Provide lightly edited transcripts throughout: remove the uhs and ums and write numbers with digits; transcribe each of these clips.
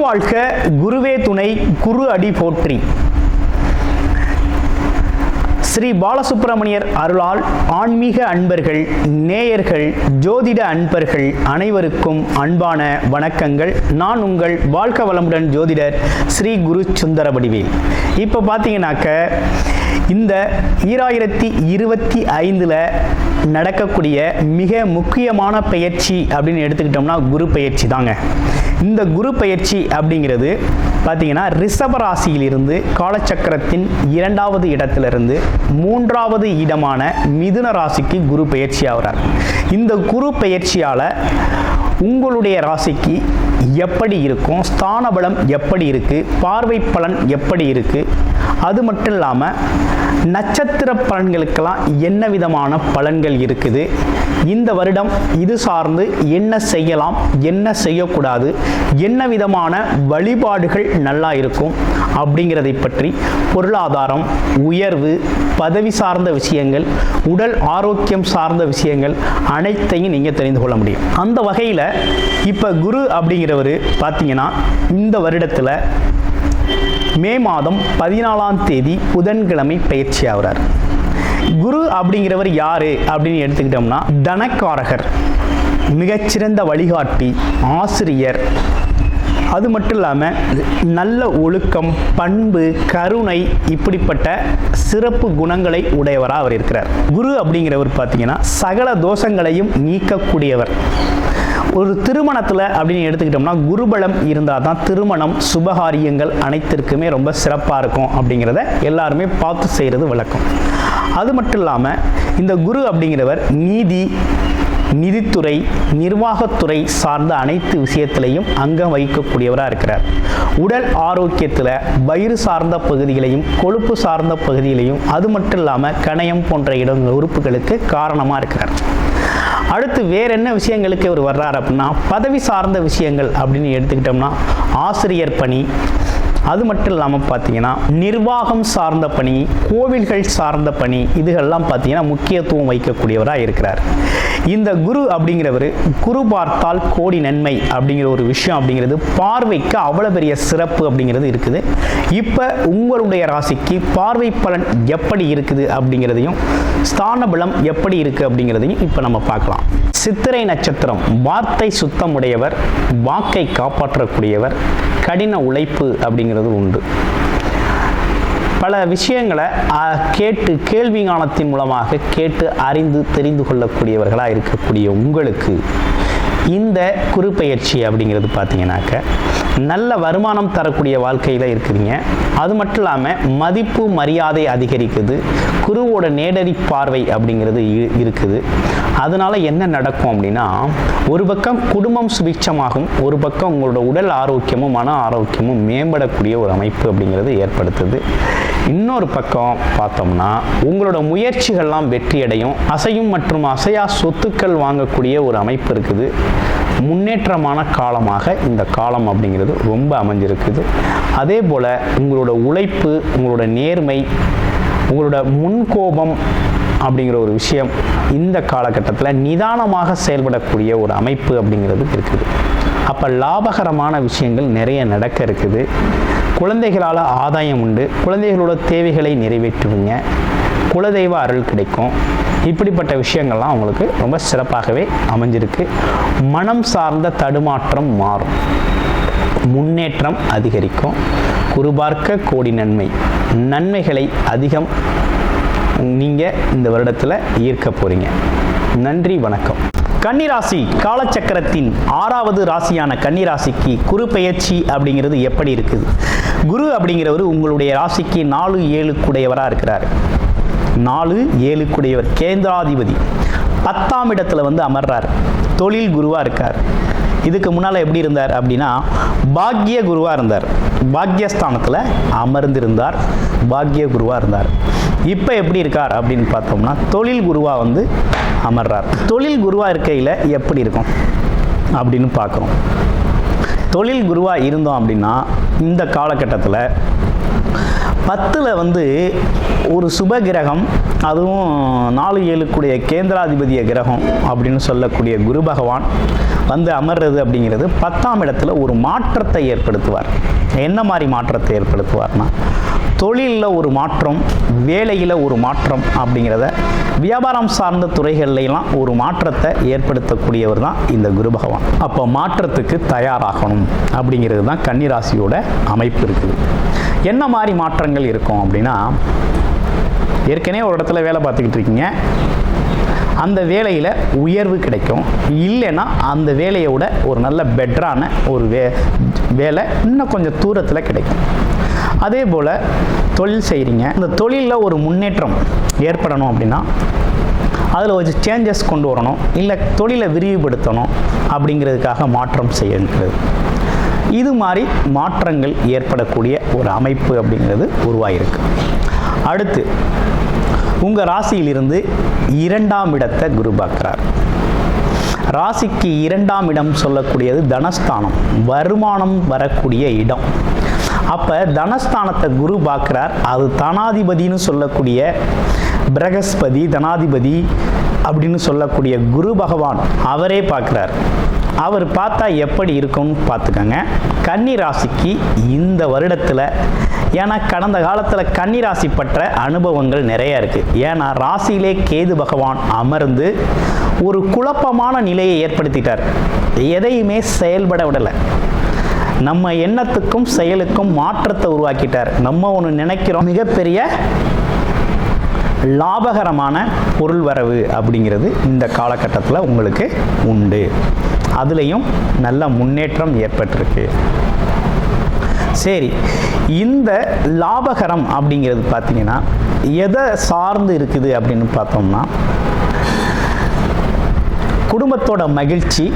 வாழ்க, குருவே துணை, குரு அடி போற்றி. ஸ்ரீ பாலசுப்பிரமணியர் அருளால் ஆன்மீக அன்பர்கள், நேயர்கள், ஜோதிட அன்பர்கள் அனைவருக்கும் அன்பான வணக்கங்கள். நான் உங்கள் வாழ்க வளமுடன் ஜோதிடர் ஸ்ரீ குரு சுந்தரவடிவேல். இப்போ பார்த்தீங்கன்னாக்க இந்த 2025 நடக்கக்கூடிய மிக முக்கியமான பயிற்சி அப்படின்னு எடுத்துக்கிட்டோம்னா குரு பயிற்சி தாங்க. இந்த குரு பயிற்சி அப்படிங்கிறது பார்த்தீங்கன்னா ரிஷப ராசியிலிருந்து காலச்சக்கரத்தின் 2வது இடத்திலிருந்து 3வது இடமான மிதுன ராசிக்கு குரு பயிற்சி ஆகிறார். இந்த குரு பயிற்சியால் உங்களுடைய ராசிக்கு எப்படி இருக்கும், ஸ்தான பலம் எப்படி இருக்குது, பார்வை பலன் எப்படி இருக்குது, அது மட்டும் இல்லாமல் நட்சத்திர பலன்களுக்கெல்லாம் என்ன விதமான பலன்கள் இருக்குது, இந்த வருடம் இது சார்ந்து என்ன செய்யலாம், என்ன செய்யக்கூடாது, என்ன விதமான வழிபாடுகள் நல்லா இருக்கும் அப்படிங்கிறதை பற்றி பொருளாதாரம், உயர்வு, பதவி சார்ந்த விஷயங்கள், உடல் ஆரோக்கியம் சார்ந்த விஷயங்கள் அனைத்தையும் நீங்கள் தெரிந்து கொள்ள முடியும். அந்த வகையில் இப்போ குரு அப்படிங்கிறவர் பார்த்தீங்கன்னா இந்த வருடத்தில் மே மாதம் 14ஆம் தேதி புதன்கிழமை பயிற்சி ஆகிறார். குரு அப்படிங்கிறவர் யாரு அப்படின்னு எடுத்துக்கிட்டோம்னா தனக்காரகர், மிகச்சிறந்த வழிகாட்டி, ஆசிரியர், அது மட்டும் இல்லாமல் நல்ல ஒழுக்கம், பண்பு, கருணை, இப்படிப்பட்ட சிறப்பு குணங்களை உடையவராக அவர் இருக்கிறார். குரு அப்படிங்கிறவர் பார்த்தீங்கன்னா சகல தோஷங்களையும் நீக்கக்கூடியவர். ஒரு திருமணத்தில் அப்படின்னு எடுத்துக்கிட்டோம்னா குருபலம் இருந்தால் தான் திருமணம், சுபகாரியங்கள் அனைத்திற்குமே ரொம்ப சிறப்பாக இருக்கும் அப்படிங்கிறத எல்லாருமே பார்த்து செய்கிறது வழக்கம். அது மட்டும் இல்லாமல் இந்த குரு அப்படிங்கிறவர் நிதித்துறை, நிர்வாகத்துறை சார்ந்த அனைத்து விஷயத்திலையும் அங்கம் வகிக்கக்கூடியவராக இருக்கிறார். உடல் ஆரோக்கியத்தில் வயிறு சார்ந்த பகுதிகளையும், கொழுப்பு சார்ந்த பகுதிகளையும், அது மட்டும் இல்லாமல் கணையம் போன்ற உறுப்புகளுக்கு காரணமாக இருக்கிறார். அடுத்து வேற என்ன விஷயங்களுக்கு இவர் வர்றார் அப்படின்னா பதவி சார்ந்த விஷயங்கள் அப்படின்னு எடுத்துக்கிட்டோம்னா ஆசிரியர் பணி, அது மட்டும் இல்லாமல் பார்த்தீங்கன்னா நிர்வாகம் சார்ந்த பணி, கோவில்கள் சார்ந்த பணி, இதுகள்லாம் பார்த்தீங்கன்னா முக்கியத்துவம் வைக்கக்கூடியவராக இருக்கிறார். இந்த குரு அப்படிங்கிறவர் குரு பார்த்தால் கோடி நன்மை அப்படிங்கிற ஒரு விஷயம் அப்படிங்கிறது பார்வைக்கு அவ்வளோ பெரிய சிறப்பு அப்படிங்கிறது இருக்குது. இப்போ உங்களுடைய ராசிக்கு பார்வை பலன் எப்படி இருக்குது அப்படிங்கிறதையும், ஸ்தான பலம் எப்படி இருக்குது அப்படிங்கிறதையும் இப்போ நம்ம பார்க்கலாம். சித்திரை நட்சத்திரம், வார்த்தை சுத்தமுடையவர், வாக்கை காப்பாற்றக்கூடியவர், கடின உழைப்பு அப்படிங்கிறது உண்டு. பல விஷயங்களை கேள்வி ஞானத்தின் மூலமாக கேட்டு அறிந்து தெரிந்து கொள்ளக்கூடியவர்களாக இருக்கக்கூடிய உங்களுக்கு இந்த குரு பயிற்சி அப்படிங்கிறது பார்த்தீங்கன்னாக்க நல்ல வருமானம் தரக்கூடிய வாழ்க்கையில் இருக்கிறீங்க. அது மட்டும் இல்லாமல் மதிப்பு மரியாதை அதிகரிக்குது. குருவோட நேரடி பார்வை அப்படிங்கிறது இருக்குது. அதனால் என்ன நடக்கும் அப்படின்னா ஒரு பக்கம் குடும்பம் சுபிட்சமாகும், ஒரு பக்கம் உங்களோட உடல் ஆரோக்கியமும் மன ஆரோக்கியமும் மேம்படக்கூடிய ஒரு அமைப்பு அப்படிங்கிறது ஏற்படுத்துது. இன்னொரு பக்கம் பார்த்தோம்னா உங்களோட முயற்சிகள்லாம் வெற்றியடையும். அசையும் மற்றும் அசையா சொத்துக்கள் வாங்கக்கூடிய ஒரு அமைப்பு இருக்குது. முன்னேற்றமான காலமாக இந்த காலம் அப்படிங்கிறது ரொம்ப அமைஞ்சிருக்குது. அதே போல் உங்களோட உழைப்பு, உங்களோட நேர்மை, உங்களோட முன்கோபம் அப்படிங்கிற ஒரு விஷயம் இந்த காலகட்டத்தில் நிதானமாக செயல்படக்கூடிய ஒரு அமைப்பு அப்படிங்கிறது இருக்குது. அப்போ லாபகரமான விஷயங்கள் நிறைய நடக்க இருக்குது. குழந்தைகளால் ஆதாயம் உண்டு. குழந்தைகளோட தேவைகளை நிறைவேற்றுவீங்க. குலதெய்வ அருள் கிடைக்கும். இப்படிப்பட்ட விஷயங்கள்லாம் உங்களுக்கு ரொம்ப சிறப்பாகவே அமைஞ்சிருக்கு. மனம் சார்ந்த தடுமாற்றம் மாறும், முன்னேற்றம் அதிகரிக்கும். குருபார்க்க கோடி நன்மை, நன்மைகளை அதிகம் நீங்கள் இந்த வருடத்தில் ஈர்க்க போகிறீங்க. நன்றி, வணக்கம். கன்னிராசி, காலச்சக்கரத்தின் 6வது ராசியான கன்னிராசிக்கு குரு பயிற்சி அப்படிங்கிறது எப்படி இருக்குது? குரு அப்படிங்கிறவர் உங்களுடைய ராசிக்கு 4, 7 கூடையவராக இருக்கிறார். 4, 7 கூடையவர், கேந்திராதிபதி. 10ஆம் இடத்துல வந்து அமர்றார். தொழில் குருவாக இருக்கார். இதுக்கு முன்னால் எப்படி இருந்தார் அப்படின்னா பாக்ய குருவாக இருந்தார். பாக்யஸ்தானத்தில் அமர்ந்திருந்தார், பாக்ய குருவாக இருந்தார். இப்போ எப்படி இருக்கார் அப்படின்னு பார்த்தோம்னா தொழில் குருவாக வந்து அமர்றார். தொழில் குருவாக இருக்கையில் எப்படி இருக்கும் அப்படின்னு பார்க்குறோம். தொழில் குருவாக இருந்தோம் அப்படின்னா இந்த காலகட்டத்தில் 10ல் வந்து ஒரு சுப கிரகம், அதுவும் 4-7 கேந்திராதிபதிய கிரகம் அப்படின்னு சொல்லக்கூடிய குரு பகவான் வந்து அமர்றது அப்படிங்கிறது 10ஆம் இடத்துல ஒரு மாற்றத்தை ஏற்படுத்துவார். என்ன மாதிரி மாற்றத்தை ஏற்படுத்துவார்னா, தொழிலில் ஒரு மாற்றம், வேலையில் ஒரு மாற்றம் அப்படிங்கிறத, வியாபாரம் சார்ந்த துறைகள்லாம் ஒரு மாற்றத்தை ஏற்படுத்தக்கூடியவர் தான் இந்த குரு பகவான். அப்போ மாற்றத்துக்கு தயாராகணும் அப்படிங்கிறது தான் கன்னிராசியோட அமைப்பு இருக்குது. என்ன மாதிரி மாற்றங்கள் இருக்கும் அப்படின்னா, ஏற்கனவே ஒரு இடத்துல வேலை பார்த்துக்கிட்டு இருக்கீங்க, அந்த வேலையில் உயர்வு கிடைக்கும். இல்லைன்னா அந்த வேலையோட ஒரு நல்ல பெட்டரான ஒரு வேலை இன்னும் கொஞ்சம் தூரத்தில் கிடைக்கும். அதே போல் தொழில் செய்கிறீங்க, இந்த தொழிலில் ஒரு முன்னேற்றம் ஏற்படணும் அப்படின்னா அதில் ஒரு சேஞ்சஸ் கொண்டு வரணும், இல்லை தொழிலை விரிவுபடுத்தணும் அப்படிங்கிறதுக்காக மாற்றம் செய்யறது. இது மாதிரி மாற்றங்கள் ஏற்படக்கூடிய ஒரு அமைப்பு அப்படிங்கிறது உருவாகிருக்கு. அடுத்து உங்கள் ராசியிலிருந்து 2ஆம் இடத்தை குரு பார்க்குறார். ராசிக்கு 2ஆம் இடம் சொல்லக்கூடியது தனஸ்தானம், வருமானம் வரக்கூடிய இடம். அப்போ தனஸ்தானத்தை குரு பார்க்குறார். அது தனாதிபதினு சொல்லக்கூடிய பிரகஸ்பதி, தனாதிபதி அப்படின்னு சொல்லக்கூடிய குரு பகவான் அவரே பார்க்குறார். அவர் பார்த்தா எப்படி இருக்கும்னு பார்த்துக்கோங்க. கன்னி ராசிக்கு இந்த வருடத்தில், ஏன்னா கடந்த காலத்தில் கன்னி ராசி பற்ற அனுபவங்கள் நிறைய இருக்குது. ஏன்னா ராசியிலே கேது பகவான் அமர்ந்து ஒரு குழப்பமான நிலையை ஏற்படுத்திட்டார். எதையுமே செயல்பட விடலை. நம்ம எண்ணத்துக்கும் செயலுக்கும் மாற்றத்தை உருவாக்கிட்டார். நம்ம ஒன்று நினைக்கிறோம், மிகப்பெரிய லாபகரமான பொருள் வரவு அப்படிங்கிறது இந்த காலகட்டத்தில் உங்களுக்கு உண்டு. அதுலேயும் நல்ல முன்னேற்றம் ஏற்பட்டிருக்கு. சரி, இந்த லாபகரம் அப்படிங்கிறது பார்த்தீங்கன்னா எதை சார்ந்து இருக்குது அப்படின்னு பார்த்தோம்னா, குடும்பத்தோட மகிழ்ச்சி,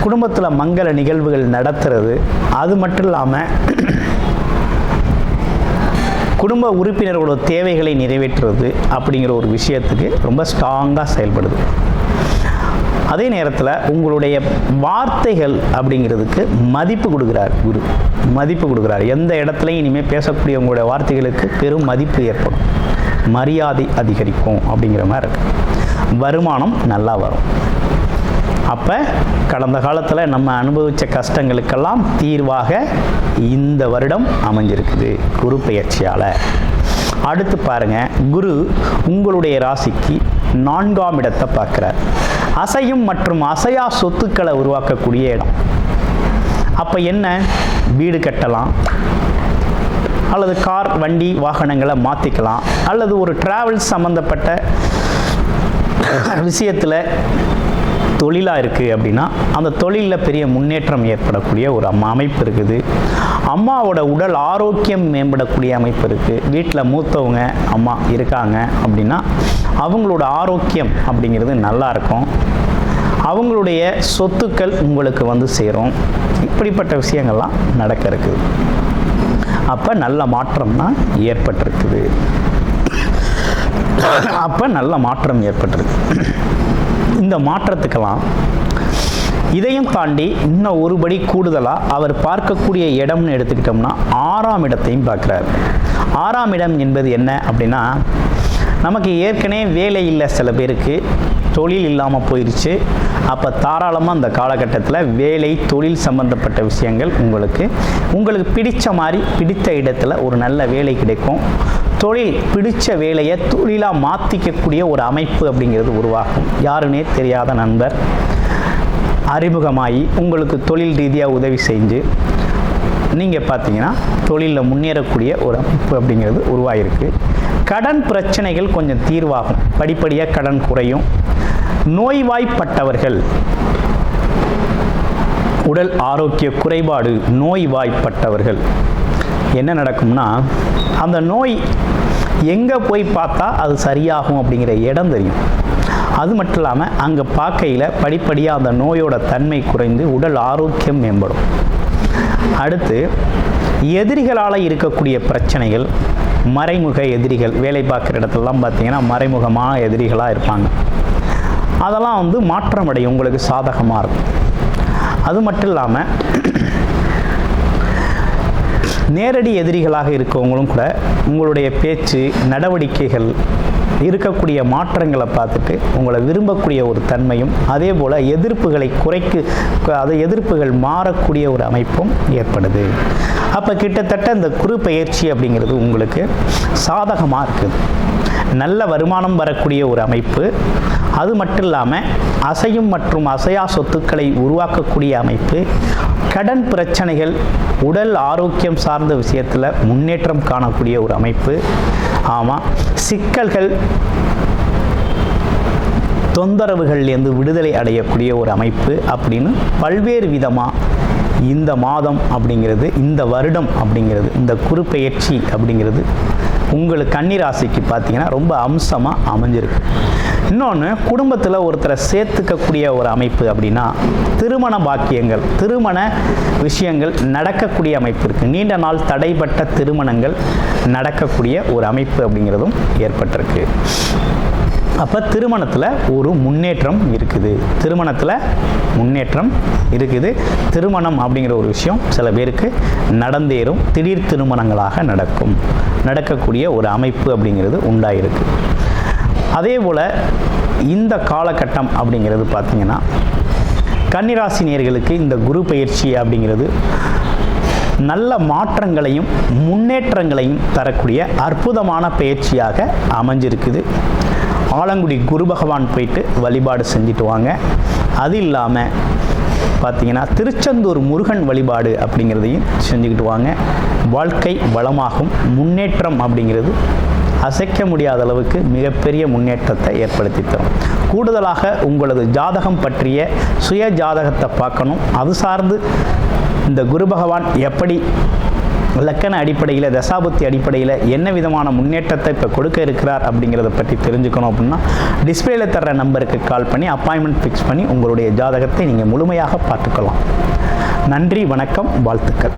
குடும்பத்தில் மங்கள நிகழ்வுகள் நடத்துறது, அது மட்டும் இல்லாமல் குடும்ப உறுப்பினர்களோட தேவைகளை நிறைவேற்றுறது அப்படிங்கிற ஒரு விஷயத்துக்கு ரொம்ப ஸ்ட்ராங்காக செயல்படுது. அதே நேரத்தில் உங்களுடைய வார்த்தைகள் அப்படிங்கிறதுக்கு மதிப்பு கொடுக்குறார் குரு, மதிப்பு கொடுக்குறார். எந்த இடத்துலையும் இனிமேல் பேசக்கூடிய உங்களுடைய வார்த்தைகளுக்கு பெரும் மதிப்பு ஏற்படும், மரியாதை அதிகரிக்கும் அப்படிங்கிற மாதிரி இருக்கு. வருமானம் நல்லா வரும். அப்போ கடந்த காலத்தில் நம்ம அனுபவித்த கஷ்டங்களுக்கெல்லாம் தீர்வாக இந்த வருடம் அமைஞ்சிருக்குது குரு பெயர்ச்சியால். அடுத்து பாருங்கள், குரு உங்களுடைய ராசிக்கு 4ஆம் இடத்தை பார்க்குறார். அசையும் மற்றும் அசையா சொத்துக்களை உருவாக்கக்கூடிய இடம். அப்போ என்ன, வீடு கட்டலாம், அல்லது கார் வண்டி வாகனங்களை மாற்றிக்கலாம், அல்லது ஒரு டிராவல்ஸ் சம்மந்தப்பட்ட விஷயத்தில் தொழிலாக இருக்குது அப்படின்னா அந்த தொழிலில் பெரிய முன்னேற்றம் ஏற்படக்கூடிய ஒரு அமைப்பு இருக்குது. அம்மாவோட உடல் ஆரோக்கியம் மேம்படக்கூடிய அமைப்பு இருக்குது. வீட்டில் மூத்தவங்க அம்மா இருக்காங்க அப்படின்னா அவங்களோட ஆரோக்கியம் அப்படிங்கிறது நல்லா இருக்கும். அவங்களுடைய சொத்துக்கள் உங்களுக்கு வந்து சேரும். இப்படிப்பட்ட விஷயங்கள்லாம் நடக்க இருக்குது. அப்போ நல்ல மாற்றம்னா ஏற்பட்டிருக்குது. அப்போ நல்ல மாற்றம் ஏற்பட்டிருக்கு. இந்த மாற்றத்துக்கெல்லாம் இதையும் தாண்டி இன்னும் ஒருபடி கூடுதலாக அவர் பார்க்கக்கூடிய இடம்னு எடுத்துக்கிட்டோம்னா 6ஆம் இடத்தையும் பார்க்குறாரு. 6ஆம் இடம் என்பது என்ன அப்படின்னா, நமக்கு ஏற்கனவே வேலை இல்லை, சில பேருக்கு தொழில் இல்லாமல் போயிடுச்சு. அப்போ தாராளமாக அந்த காலகட்டத்தில் வேலை தொழில் சம்பந்தப்பட்ட விஷயங்கள் உங்களுக்கு பிடித்த மாதிரி பிடித்த இடத்துல ஒரு நல்ல வேலை கிடைக்கும். தொழில் பிடித்த வேலையை தொழிலாக மாற்றிக்கக்கூடிய ஒரு அமைப்பு அப்படிங்கிறது உருவாகும். யாருன்னே தெரியாத நண்பர் அறிமுகமாகி உங்களுக்கு தொழில் ரீதியாக உதவி செஞ்சு நீங்கள் பார்த்தீங்கன்னா தொழிலில் முன்னேறக்கூடிய ஒரு அமைப்பு அப்படிங்கிறது உருவாகிருக்கு. கடன் பிரச்சனைகள் கொஞ்சம் தீர்வாகும், படிப்படியாக கடன் குறையும். நோய்வாய்ப்பட்டவர்கள், உடல் ஆரோக்கிய குறைபாடு, நோய்வாய்ப்பட்டவர்கள் என்ன நடக்கும்னா, அந்த நோய் எங்கே போய் பார்த்தா அது சரியாகும் அப்படிங்கிற இடம் தெரியும். அது மட்டும் இல்லாமல் அங்கே பார்க்கையில் படிப்படியாக அந்த நோயோட தன்மை குறைந்து உடல் ஆரோக்கியம் மேம்படும். அடுத்து எதிரிகளால் இருக்கக்கூடிய பிரச்சனைகள், மறைமுக எதிரிகள், வேலை பார்க்குற இடத்துலலாம் பார்த்தீங்கன்னா மறைமுகமான எதிரிகளாக இருப்பாங்க. அதெல்லாம் வந்து மாற்றமடையும், உங்களுக்கு சாதகமாக இருக்கும். அது மட்டும் இல்லாமல் நேரடி எதிரிகளாக இருக்கவங்களும் கூட உங்களுடைய பேச்சு நடவடிக்கைகள் இருக்கக்கூடிய மாற்றங்களை பார்த்துட்டு உங்களை விரும்பக்கூடிய ஒரு தன்மையும், அதே போல் எதிர்ப்புகளை எதிர்ப்புகள் மாறக்கூடிய ஒரு அமைப்பும் ஏற்படுது. அப்போ கிட்டத்தட்ட இந்த குரு பெயர்ச்சி அப்படிங்கிறது உங்களுக்கு சாதகமாக இருக்குது. நல்ல வருமானம் வரக்கூடிய ஒரு அமைப்பு. அது மட்டும் இல்லாமல் அசையும் மற்றும் அசையா சொத்துக்களை உருவாக்கக்கூடிய அமைப்பு. கடன் பிரச்சனைகள், உடல் ஆரோக்கியம் சார்ந்த விஷயத்தில் முன்னேற்றம் காணக்கூடிய ஒரு அமைப்பு. ஆமாம், சிக்கல்கள், தொந்தரவுகள்லேருந்து விடுதலை அடையக்கூடிய ஒரு அமைப்பு அப்படின்னு பல்வேறு விதமாக இந்த மாதம் அப்படிங்கிறது, இந்த வருடம் அப்படிங்கிறது, இந்த குரு பெயர்ச்சி அப்படிங்கிறது உங்களுக்கு கன்னிராசிக்கு பார்த்தீங்கன்னா ரொம்ப அம்சமாக அமைஞ்சிருக்கு. இன்னொன்று, குடும்பத்தில் ஒருத்தரை சேர்த்துக்கக்கூடிய ஒரு அமைப்பு அப்படின்னா திருமண பாக்கியங்கள், திருமண விஷயங்கள் நடக்கக்கூடிய அமைப்பு இருக்குது. நீண்ட நாள் தடைப்பட்ட திருமணங்கள் நடக்கக்கூடிய ஒரு அமைப்பு அப்படிங்கிறதும் ஏற்பட்டிருக்கு. அப்போ திருமணத்தில் ஒரு முன்னேற்றம் இருக்குது. திருமணம் அப்படிங்கிற ஒரு விஷயம் சில பேருக்கு நடந்தேறும். திடீர் திருமணங்களாக நடக்கக்கூடிய ஒரு அமைப்பு அப்படிங்கிறது உண்டாயிருக்கு. அதே போல் இந்த காலகட்டம் அப்படிங்கிறது பார்த்திங்கன்னா கன்னிராசி நேயர்களுக்கு இந்த குரு பயிற்சி அப்படிங்கிறது நல்ல மாற்றங்களையும் முன்னேற்றங்களையும் தரக்கூடிய அற்புதமான பயிற்சியாக அமைஞ்சிருக்குது. ஆலங்குடி குரு பகவான் போயிட்டு வழிபாடு செஞ்சுட்டு வாங்க. அது இல்லாமல் பார்த்தீங்கன்னா திருச்செந்தூர் முருகன் வழிபாடு அப்படிங்கிறதையும் செஞ்சுக்கிட்டு வாங்க. வாழ்க்கை வளமாகும். முன்னேற்றம் அப்படிங்கிறது அசைக்க முடியாத அளவுக்கு மிகப்பெரிய முன்னேற்றத்தை ஏற்படுத்தி தரும். கூடுதலாக உங்களது ஜாதகம் பற்றிய சுய ஜாதகத்தை பார்க்கணும். அது சார்ந்து இந்த குரு பகவான் எப்படி லக்கண அடிப்படையில், தசாபுத்தி அடிப்படையில் என்ன விதமான முன்னேற்றத்தை இப்போ கொடுக்க இருக்கிறார் அப்படிங்கிறத பற்றி தெரிஞ்சுக்கணும் அப்படின்னா டிஸ்பிளேல தர்ற நம்பருக்கு கால் பண்ணி அப்பாயின்மெண்ட் ஃபிக்ஸ் பண்ணி உங்களுடைய ஜாதகத்தை நீங்கள் முழுமையாக பார்த்துக்கலாம். நன்றி, வணக்கம், வாழ்த்துக்கள்.